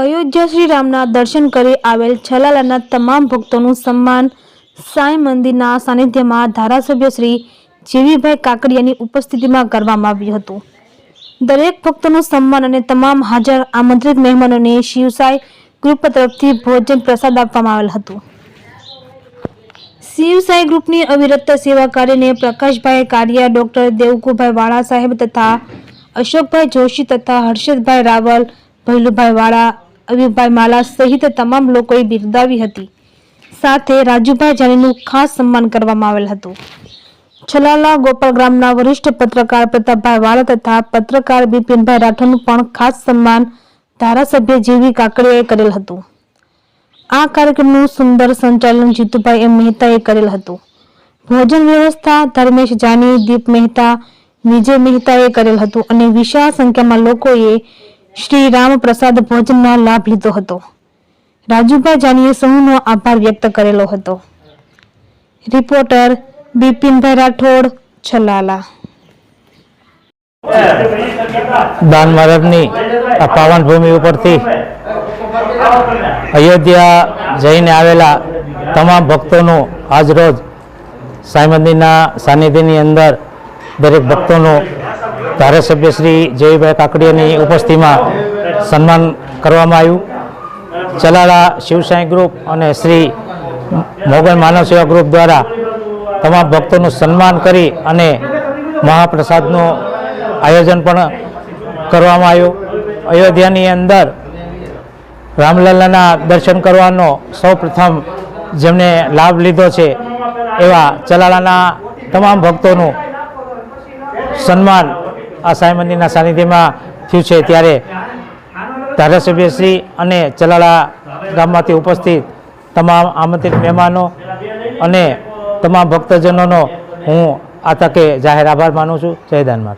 અયોધ્યા શ્રી રામના દર્શન કરી આવેલ છલાલાના તમામ ભક્તોનું સન્માન સાંઈ મંદિરના સાનિધ્યમાં ધારાસભ્ય શ્રી જેવીભાઈ કાકડિયાની ઉપસ્થિતિમાં કરવામાં આવ્યું હતું। દરેક ભક્તોનું સન્માન અને તમામ હાજર આમંત્રિત મહેમાનોને શિવસાઈ ગ્રુપ તરફથી ભોજન પ્રસાદ આપવામાં આવેલ હતું। શિવસાઈ ગ્રુપની અવિરત સેવા કાર્યને પ્રકાશભાઈ કારિયા, ડોક્ટર દેવકુભાઈ વાળા સાહેબ તથા અશોકભાઈ જોશી તથા હર્ષદભાઈ રાવલ, ભૈલુભાઈ વાળા, અવિભાઈ માલા સહિત તમામ લોકોએ બિરદાવી હતી। સાથે રાજુભાઈ જાનીનું ખાસ સન્માન કરવામાં આવેલ હતું। છલાલા ગોપાલ ગ્રામના વરિષ્ઠ પત્રકાર પ્રતાપભાઈ વાળા તથા પત્રકાર બિપિનભાઈ રાઠોડનું પણ ખાસ સન્માન ધારાસભ્ય જેવી કાકડિયાએ કરેલ હતું। આ કાર્યક્રમનું સુંદર સંચાલન જીતુભાઈ એમ મહેતાએ કરેલ હતું। ભોજન વ્યવસ્થા ધર્મેશ જાની, દીપ મહેતા, વિજય મહેતાએ કરેલ હતું અને વિશાળ સંખ્યામાં લોકોએ શ્રી રામ પ્રસાદ ભોજનનો લાભ લીધો હતો। રાજુભાઈ જાનીએ સૌનો આભાર વ્યક્ત કરેલો હતો। રિપોર્ટર બિપિનભાઈ રાઠોડ, છલાલા। દાન માર્ગની આ પાવન ભૂમિ ઉપરથી અયોધ્યા જઈને આવેલા તમામ ભક્તોનું આજરોજ સાંઈ મંદિરના સાનિધ્યની અંદર દરેક ભક્તોનું ધારાસભ્ય શ્રી જયભાઈ કાકડિયાની ઉપસ્થિતિમાં સન્માન કરવામાં આવ્યું। ચલાલા શિવસાઈ ગ્રુપ અને શ્રી મોગલ માનવ સેવા ગ્રુપ દ્વારા તમામ ભક્તોનું સન્માન કરી અને મહાપ્રસાદનું આયોજન પણ કરવામાં આવ્યું। અયોધ્યાની અંદર રામલલ્લાના દર્શન કરવાનો સૌ પ્રથમ જેમને લાભ લીધો છે એવા ચલાલાના તમામ ભક્તોનું સન્માન આ સાંઈ મંદિરના સાનિધ્યમાં થયું છે। ત્યારે ધારાસભ્યશ્રી અને ચલાલા ગામમાંથી ઉપસ્થિત તમામ આમંત્રિત મહેમાનો અને તમામ ભક્તજનોનો હું આ તકે જાહેર આભાર માનું છું। જય દાનમાર।